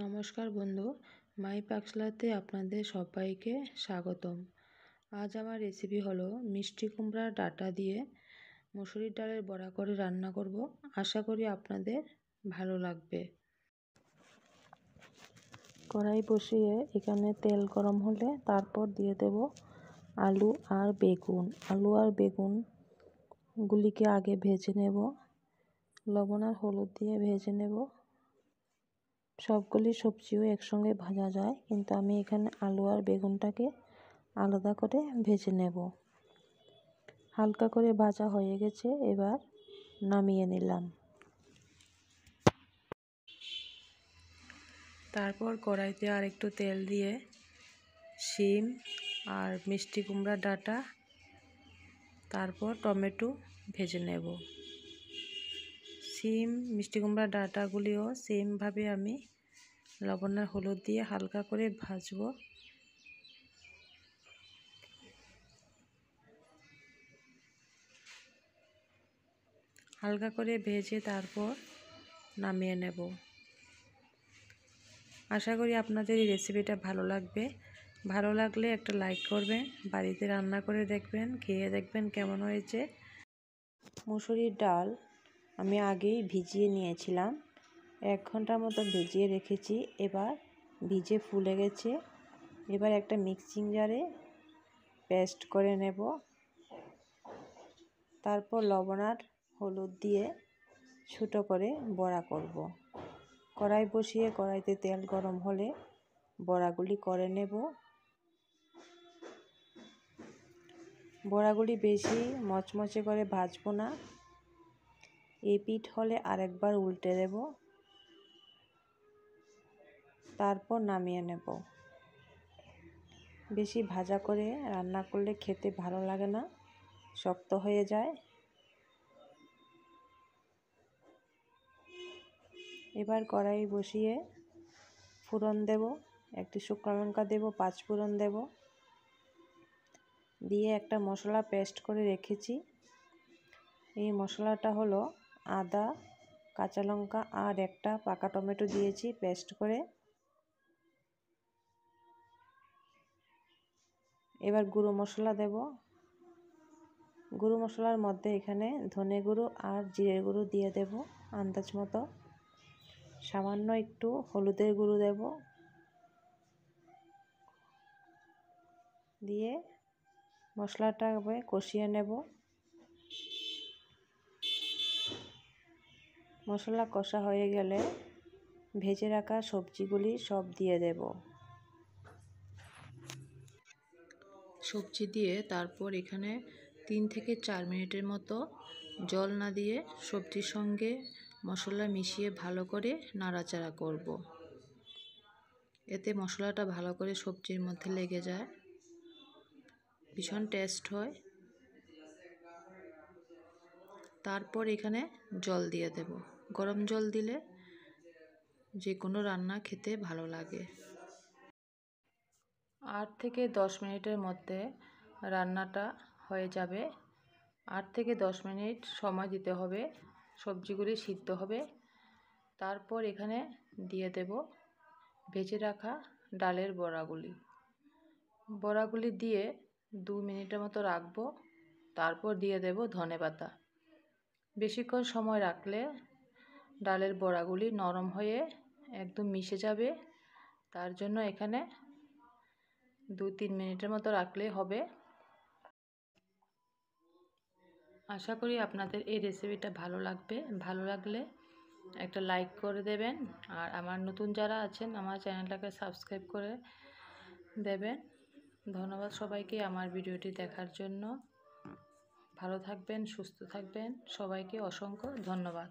নমস্কার বন্ধু, মাই পাকশালাতে আপনাদের সবাইকে স্বাগতম। আজ আমার রেসিপি হলো মিষ্টি কুমড়ার ডাঁটা দিয়ে মুসুরির ডালের বড়া করে রান্না করব। আশা করি আপনাদের ভালো লাগবে। কড়াই বসিয়ে এখানে তেল গরম হলে তারপর দিয়ে দেব আলু আর বেগুনগুলিকে আগে ভেজে নেব। লবণ আর হলুদ দিয়ে ভেজে নেব। সবগুলি সবজিও একসঙ্গে ভাজা যায়, কিন্তু আমি এখানে আলু আর বেগুনটাকে আলাদা করে ভেজে নেব। হালকা করে ভাজা হয়ে গেছে, এবার নামিয়ে নিলাম। তারপর কড়াইতে আর একটু তেল দিয়ে শিম আর মিষ্টি কুমড়ার ডাঁটা, তারপর টমেটো ভেজে নেব। শিম মিষ্টি কুমড়ার ডাঁটাগুলিও সেমভাবে আমি লবণ আর হলুদ দিয়ে হালকা করে ভাজবো। হালকা করে ভেজে তারপর নামিয়ে নেব। আশা করি আপনাদের এই রেসিপিটা ভালো লাগবে। ভালো লাগলে একটা লাইক করবেন, বাড়িতে রান্না করে দেখবেন, খেয়ে দেখবেন কেমন হয়েছে। মুসুরির ডাল আমি আগেই ভিজিয়ে নিয়েছিলাম, 1 ঘন্টার মতো ভিজিয়ে রেখেছি। এবার ভিজে ফুলে গেছে। এবার একটা মিক্সিং জারে পেস্ট করে নেব। তারপর লবণ আর হলুদ দিয়ে ছোটো করে বড়া করব। কড়াই বসিয়ে কড়াইতে তেল গরম হলে বড়াগুলি করে নেব। বড়াগুলি বেশি মচমচে করে ভাজবো না, এই পিঠ হলে আরেকবার উল্টে দেব, তারপর নামিয়ে নেব। বেশি ভাজা করে রান্না করলে খেতে ভালো লাগে না, শক্ত হয়ে যায়। এবার কড়াই বসিয়ে ফোড়ন দেব, একটি শুকনো লঙ্কা দেব, 5 ফোড়ন দেব, দিয়ে একটা মশলা পেস্ট করে রেখেছি। এই মশলাটা হলো আদা, কাঁচা লঙ্কা আর একটা পাকা টমেটো দিয়েছি পেস্ট করে। এবার গুঁড়ো মশলা দেব। গুঁড়ো মশলার মধ্যে এখানে ধনে গুঁড়ো আর জিরে গুঁড়ো দিয়ে দেব আন্দাজ মতো। সামান্য একটু হলুদের গুঁড়ো দেব, দিয়ে মশলাটা কষিয়ে নেব। মশলা কষা হয়ে গেলে ভেজে রাখা সবজিগুলি সব দিয়ে দেব। সবজি দিয়ে তারপর এখানে 3 থেকে 4 মিনিটের মতো জল না দিয়ে সবজির সঙ্গে মশলা মিশিয়ে ভালো করে নাড়াচাড়া করব। এতে মশলাটা ভালো করে সবজির মধ্যে লেগে যায়, ভীষণ টেস্ট হয়। তারপর এখানে জল দিয়ে দেব। গরম জল দিলে যে কোনো রান্না খেতে ভালো লাগে। 8 থেকে 10 মিনিটের মধ্যে রান্নাটা হয়ে যাবে। 8 থেকে 10 মিনিট সময় দিতে হবে, সবজিগুলি সিদ্ধ হবে। তারপর এখানে দিয়ে দেব ভেজে রাখা ডালের বড়াগুলি দিয়ে 2 মিনিটের মতো রাখবো। তারপর দিয়ে দেব ধনেপাতা। বেশিক্ষণ সময় রাখলে ডালের বড়াগুলি নরম হয়ে একদম মিশে যাবে, তার জন্য এখানে 2-3 মিনিটের মতো রাখলেই হবে। আশা করি আপনাদের এই রেসিপিটা ভালো লাগবে। ভালো লাগলে একটা লাইক করে দেবেন, আর আমার নতুন যারা আছেন আমার চ্যানেলটাকে সাবস্ক্রাইব করে দেবেন। ধন্যবাদ সবাইকে আমার ভিডিওটি দেখার জন্য। ভালো থাকবেন, সুস্থ থাকবেন, সবাইকে অসংখ্য ধন্যবাদ।